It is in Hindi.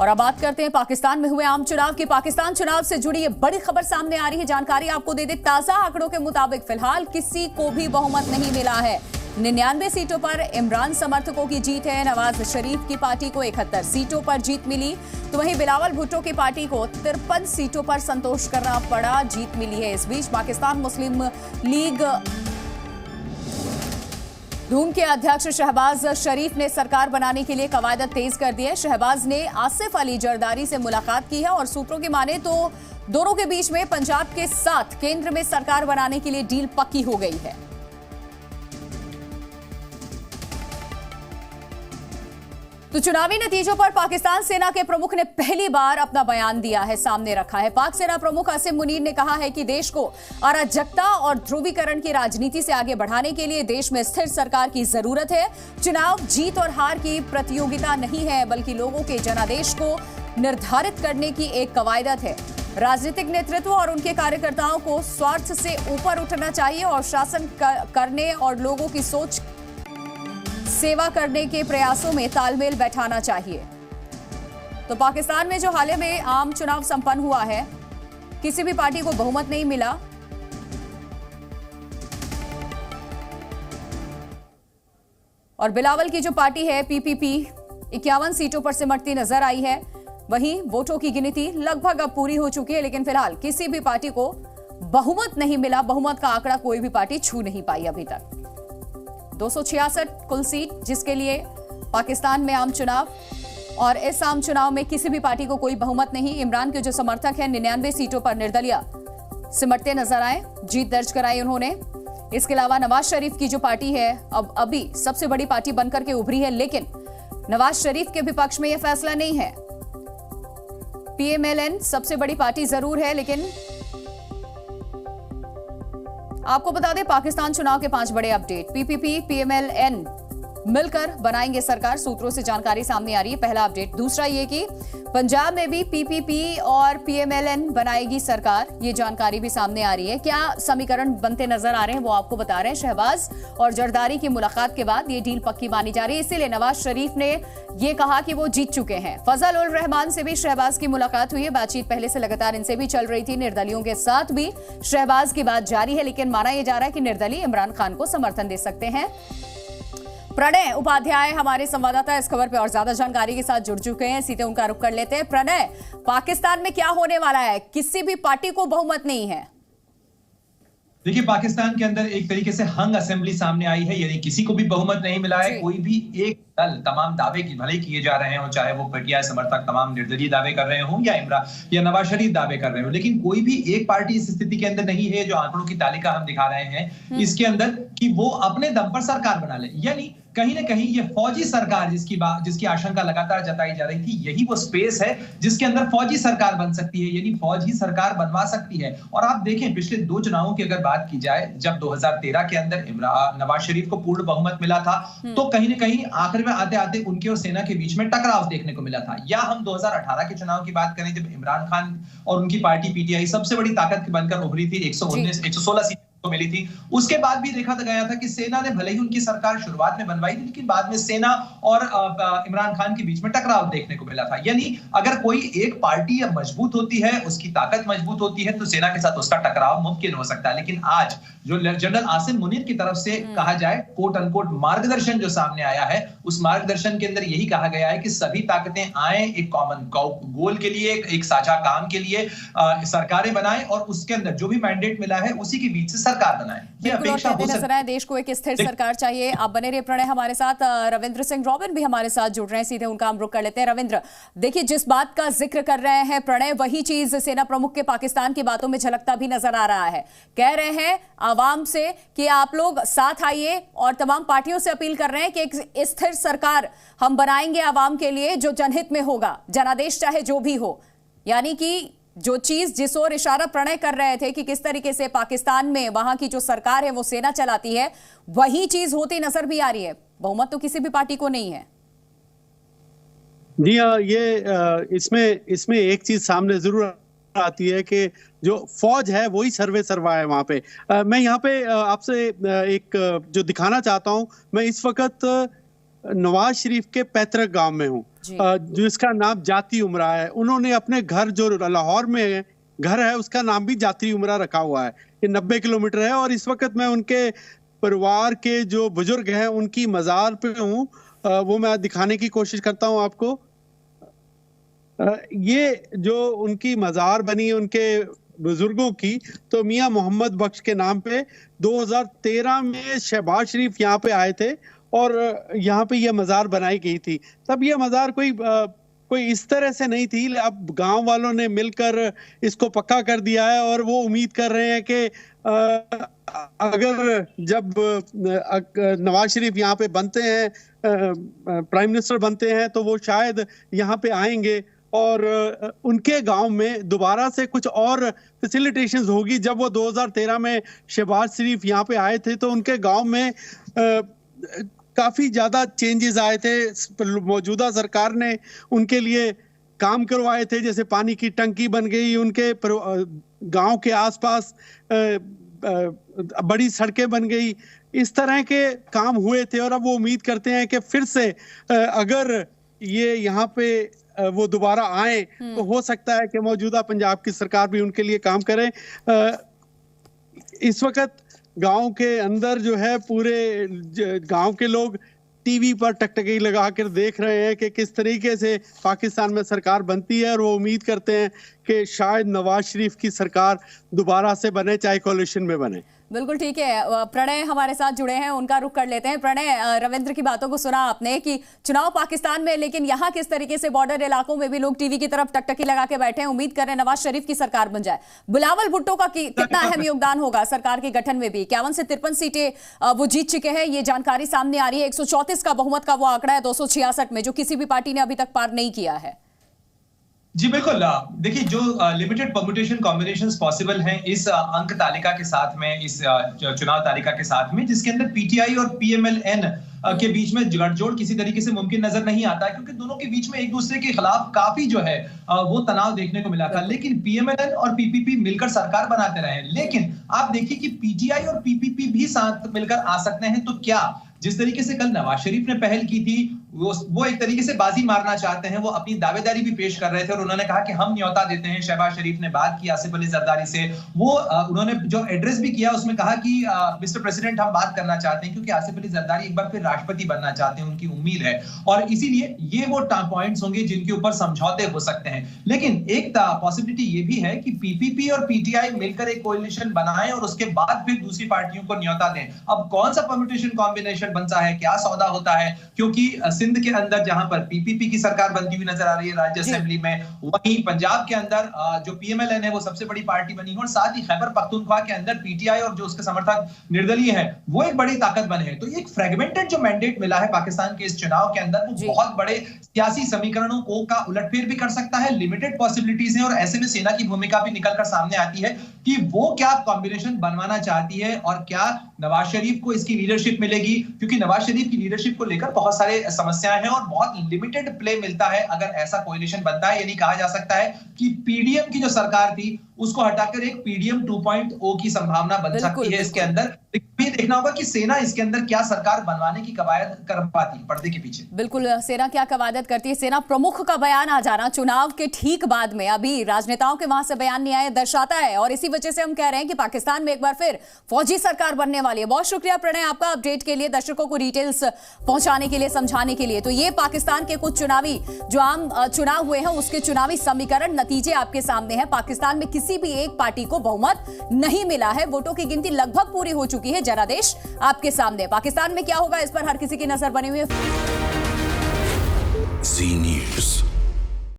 और अब बात करते हैं पाकिस्तान में हुए आम चुनाव की। पाकिस्तान चुनाव से जुड़ी ये बड़ी खबर सामने आ रही है। जानकारी आपको दे दे, ताजा आंकड़ों के मुताबिक फिलहाल किसी को भी बहुमत नहीं मिला है। 99 सीटों पर इमरान समर्थकों की जीत है। नवाज शरीफ की पार्टी को 71 सीटों पर जीत मिली, तो वहीं बिलावल भुट्टो की पार्टी को 53 सीटों पर संतोष करना पड़ा, जीत मिली है। इस बीच पाकिस्तान मुस्लिम लीग धूम के अध्यक्ष शहबाज शरीफ ने सरकार बनाने के लिए कवायद तेज कर दी है। शहबाज ने आसिफ अली जरदारी से मुलाकात की है और सूत्रों की माने तो दोनों के बीच में पंजाब के साथ केंद्र में सरकार बनाने के लिए डील पक्की हो गई है। तो चुनावी नतीजों पर पाकिस्तान सेना के प्रमुख ने पहली बार अपना बयान दिया है, सामने रखा है। पाक सेना प्रमुख आसिम मुनीर ने कहा है कि देश को अराजकता और ध्रुवीकरण की राजनीति से आगे बढ़ाने के लिए देश में स्थिर सरकार की जरूरत है। चुनाव जीत और हार की प्रतियोगिता नहीं है, बल्कि लोगों के जनादेश को निर्धारित करने की एक कवायद है। राजनीतिक नेतृत्व और उनके कार्यकर्ताओं को स्वार्थ से ऊपर उठना चाहिए और शासन करने और लोगों की सोच सेवा करने के प्रयासों में तालमेल बैठाना चाहिए। तो पाकिस्तान में जो हाल ही में आम चुनाव संपन्न हुआ है, किसी भी पार्टी को बहुमत नहीं मिला। और बिलावल की जो पार्टी है पीपीपी 51 सीटों पर सिमटती नजर आई है। वहीं वोटों की गिनती लगभग अब पूरी हो चुकी है, लेकिन फिलहाल किसी भी पार्टी को बहुमत नहीं मिला। बहुमत का आंकड़ा कोई भी पार्टी छू नहीं पाई अभी तक। 266 कुल सीट जिसके लिए पाकिस्तान में आम चुनाव, और इस आम चुनाव में किसी भी पार्टी को कोई बहुमत नहीं। इमरान के जो समर्थक हैं 99 सीटों पर निर्दलीय सिमटते नजर आए, जीत दर्ज कराई उन्होंने। इसके अलावा नवाज शरीफ की जो पार्टी है अब अभी सबसे बड़ी पार्टी बनकर के उभरी है, लेकिन नवाज शरीफ के विपक्ष में यह फैसला नहीं है। पीएमएलएन सबसे बड़ी पार्टी जरूर है, लेकिन आपको बता दें पाकिस्तान चुनाव के 5 बड़े अपडेट। पीपीपी पीएमएलएन मिलकर बनाएंगे सरकार, सूत्रों से जानकारी सामने आ रही है, पहला अपडेट। दूसरा ये कि पंजाब में भी पीपीपी और पीएमएलएन बनाएगी सरकार, ये जानकारी भी सामने आ रही है। क्या समीकरण बनते नजर आ रहे हैं वो आपको बता रहे हैं। शहबाज और जरदारी की मुलाकात के बाद ये डील पक्की मानी जा रही है, इसीलिए नवाज शरीफ ने ये कहा कि वो जीत चुके हैं। फजल उल रहमान से भी शहबाज की मुलाकात हुई है। बातचीत पहले से लगातार इनसे भी चल रही थी। निर्दलियों के साथ भी शहबाज की बात जारी है, लेकिन माना यह जा रहा है कि निर्दलीय इमरान खान को समर्थन दे सकते हैं। प्रणय उपाध्याय हमारे संवाददाता इस खबर पे और ज्यादा जानकारी के साथ जुड़ चुके हैं, सीधे उनका रुख कर लेते हैं। प्रणय, पाकिस्तान में क्या होने वाला है? किसी भी पार्टी को बहुमत नहीं है। देखिए, पाकिस्तान के अंदर एक तरीके से हंग असेंबली सामने आई है, यानी किसी को भी बहुमत नहीं मिला है। कोई भी एक दल, तमाम दावे की भले किए जा रहे हो, चाहे वो पीटीआई समर्थक तमाम निर्दलीय दावे कर रहे हो या इमरान या नवाज शरीफ दावे कर रहे हो, लेकिन कोई भी एक पार्टी इस स्थिति के अंदर नहीं है, जो आंकड़ों की तालिका हम दिखा रहे हैं इसके अंदर, कि वो अपने दम पर सरकार बना ले। यानी कहीं ना कहीं ये फौजी सरकार जिसकी आशंका लगातार जताई जा रही थी, यही वो स्पेस है जिसके अंदर फौजी सरकार बन सकती है, यानी फौज ही सरकार बनवा सकती है। और आप देखें, पिछले 2 चुनावों की अगर बात की जाए, जब 2013 के अंदर नवाज शरीफ को पूर्ण बहुमत मिला था, तो कहीं ना कहीं आखिर में आते आते उनके और सेना के बीच में टकराव देखने को मिला था। या हम 2018 के चुनाव की बात करें, जब इमरान खान और उनकी पार्टी पीटीआई सबसे बड़ी ताकत बनकर उभरी थी, 116 सीट मिली थी, उसके बाद भी देखा गया था कि सेना ने भले ही उनकी सरकार शुरुआत में बनवाई थी, लेकिन बाद में सेना और इमरान खान के बीच में टकराव देखने को मिला था। यानी अगर कोई एक पार्टी मजबूत होती है, उसकी ताकत मजबूत होती है, तो सेना के साथ उसका टकराव मुमकिन हो सकता है। लेकिन आज जो जनरल आसिम मुनीर की तरफ से कहा जाए, कोट अनकोट मार्गदर्शन जो सामने आया है, उस मार्गदर्शन के अंदर यही कहा गया है कि सभी ताकतें आए, एक कॉमन गोल के लिए, एक साझा काम के लिए सरकारें बनाएं, और उसके अंदर जो भी मैंडेट मिला है उसी के बीच से सरकार बनाएं। ये अपेक्षा हो सकती है। देश को एक स्थिर सरकार चाहिए। आप बने रहिए प्रणय हमारे साथ। रविंद्र सिंह रॉबिन भी हमारे साथ जुड़ रहे हैं, सीधे उनका हम रुख कर लेते हैं। रविंद्र, देखिए, जिस बात का जिक्र कर रहे हैं प्रणय, वही चीज सेना प्रमुख के पाकिस्तान की बातों में झलकता भी नजर आ रहा है। कह रहे हैं आवाम से कि आप लोग साथ आइए, और तमाम पार्टियों से अपील कर रहे हैं कि एक स्थिर सरकार हम बनाएंगे आवाम के लिए, जो जनहित में होगा, जनादेश चाहे जो भी हो। यानी कि जो चीज जिस ओर इशारा प्रणय कर रहे थे कि किस तरीके से पाकिस्तान में वहां की जो सरकार है वो सेना चलाती है, वही चीज होती नजर भी आ रही है। बहुमत तो किसी भी पार्टी को नहीं है। जी हाँ, ये इसमें एक चीज सामने जरूर आती है कि जो फौज है वही सर्वे सर्वा है वहां पे। मैं यहाँ पे आपसे एक जो दिखाना चाहता हूँ, मैं इस वक्त नवाज शरीफ के पैतृक गांव में हूँ, जिसका नाम जाती उमरा है। उन्होंने अपने घर जो लाहौर में घर है उसका नाम भी जाती उमरा रखा हुआ है। ये 90 किलोमीटर है और इस वक्त मैं उनके परिवार के जो बुजुर्ग हैं उनकी मज़ार पे हूँ। वो मैं दिखाने की कोशिश करता हूँ आपको। ये जो उनकी मज़ार बनी है उनके बुजुर्गों की, तो मियां मोहम्मद बख्श के नाम पे 2013 में शहबाज शरीफ यहाँ पे आए थे और यहाँ पे ये मज़ार बनाई गई थी। तब ये मज़ार कोई इस तरह से नहीं थी। अब गांव वालों ने मिलकर इसको पक्का कर दिया है और वो उम्मीद कर रहे हैं कि अगर जब नवाज शरीफ यहाँ पे बनते हैं, प्राइम मिनिस्टर बनते हैं, तो वो शायद यहाँ पे आएंगे और उनके गांव में दोबारा से कुछ और फैसिलिटेशंस होगी। जब वो 2013 में शहबाज शरीफ यहाँ पे आए थे तो उनके गांव में काफी ज्यादा चेंजेस आए थे। मौजूदा सरकार ने उनके लिए काम करवाए थे, जैसे पानी की टंकी बन गई, उनके गांव के आसपास बड़ी सड़कें बन गई, इस तरह के काम हुए थे। और अब वो उम्मीद करते हैं कि फिर से अगर ये यहाँ पे वो दोबारा आए तो हो सकता है कि मौजूदा पंजाब की सरकार भी उनके लिए काम करे। इस वक्त गांव के अंदर जो है पूरे गांव के लोग टीवी पर टकटकी लगा कर देख रहे हैं कि किस तरीके से पाकिस्तान में सरकार बनती है और वो उम्मीद करते हैं कि शायद नवाज शरीफ की सरकार दोबारा से बने, चाहे कोalition में बने। बिल्कुल ठीक है। प्रणय हमारे साथ जुड़े हैं, उनका रुख कर लेते हैं। प्रणय, रविंद्र की बातों को सुना आपने कि चुनाव पाकिस्तान में, लेकिन यहाँ किस तरीके से बॉर्डर इलाकों में भी लोग टीवी की तरफ टकटकी लगा के बैठे हैं, उम्मीद कर रहे हैं नवाज शरीफ की सरकार बन जाए। बिलावल भुट्टो का कितना अहम योगदान होगा सरकार के गठन में भी? 51 से 53 सीटें वो जीत चुके हैं, ये जानकारी सामने आ रही है। 134 का बहुमत का वो आंकड़ा है 266 में, जो किसी भी पार्टी ने अभी तक पार नहीं किया है। जी बिल्कुल। देखिए, जो लिमिटेड परम्यूटेशन कॉम्बिनेशंस पॉसिबल हैं इस अंक तालिका के साथ में, इस चुनाव तालिका के साथ में, जिसके अंदर पीटीआई और पीएमएलएन के बीच में गठजोड़ किसी तरीके से मुमकिन नजर नहीं आता, क्योंकि दोनों के बीच में एक दूसरे के खिलाफ काफी जो है वो तनाव देखने को मिला था। लेकिन पीएमएलएन और पीपीपी मिलकर सरकार बनाते रहे। लेकिन आप देखिए कि पीटीआई और पीपीपी भी साथ मिलकर आ सकते हैं। तो क्या जिस तरीके से कल नवाज शरीफ ने पहल की थी, वो एक तरीके से बाजी मारना चाहते हैं। वो अपनी दावेदारी भी पेश कर रहे थे और उन्होंने कहा कि हम न्योता देते हैं। शहबाज शरीफ ने बात की आसिफ अली जरदारी से, वो उन्होंने जो एड्रेस भी किया उसमें कहा कि मिस्टर प्रेसिडेंट, हम बात करना चाहते हैं, क्योंकि आसिफ अली जरदारी एक बार फिर राष्ट्रपति बनना चाहते हैं, उनकी उम्मीद है। और इसीलिए ये वो पॉइंट्स होंगे जिनके ऊपर समझौते हो सकते हैं। लेकिन एक पॉसिबिलिटी ये भी है कि पीपीपी और पीटीआई मिलकर एक कोalition बनाएं और उसके बाद फिर दूसरी पार्टियों को न्योता दें। अब कौन सा परम्यूटेशन कॉम्बिनेशन बनता है, क्या सौदा होता है, क्योंकि सिंध के अंदर जहां पर पीपीपी की सरकार बनती हुई नजर आ रही है राज्य असेंबली में, वहीं पंजाब के अंदर जो पीएमएलएन है वो सबसे बड़ी पार्टी बनी है, और साथ ही खैबर पख्तूनख्वा के अंदर पीटीआई और जो उसके समर्थक निर्दलीय है वो एक बड़ी ताकत बने हैं। तो एक फ्रेगमेंटेड जो मैंडेट मिला है पाकिस्तान के इस चुनाव के अंदर, वो बहुत बड़े सियासी समीकरणों का उलटफेर भी कर सकता है। लिमिटेड पॉसिबिलिटीज हैं और ऐसे में सेना की भूमिका भी निकलकर सामने आती है कि वो क्या कॉम्बिनेशन बनवाना चाहती है और क्या नवाज शरीफ को इसकी लीडरशिप मिलेगी, क्योंकि नवाज शरीफ की लीडरशिप को लेकर बहुत सारे समस्याएं हैं और बहुत लिमिटेड प्ले मिलता है अगर ऐसा कोalition बनता है। ये नहीं कहा जा सकता है कि पीडीएम की जो सरकार थी उसको हटाकर एक पीडीएम 2.0 की संभावना बन सकती है इसके अंदर। भी देखना होगा कि सेना इसके अंदर क्या सरकार बनवाने की कवायद कर पाती है पर्दे के पीछे। बिल्कुल, सेना क्या कवायद करती है। सेना प्रमुख का बयान आ जाना चुनाव के ठीक बाद में, अभी राजनेताओं के वहां से बयान नहीं आया, दर्शाता है। और इसी वजह से हम कह रहे हैं कि पाकिस्तान में एक बार फिर फौजी सरकार बनने वाली है। बहुत शुक्रिया प्रणय आपका अपडेट के लिए, दर्शकों को डिटेल्स पहुंचाने के लिए, समझाने के लिए। तो ये पाकिस्तान के कुछ चुनावी जो आम चुनाव हुए हैं उसके चुनावी समीकरण, नतीजे आपके सामने हैं। पाकिस्तान में किसी भी एक पार्टी को बहुमत नहीं मिला है। वोटों की गिनती लगभग पूरी हो चुकी है। जनादेश आपके सामने। पाकिस्तान में क्या होगा इस पर हर किसी की नजर बनी हुई है। जी न्यूज़।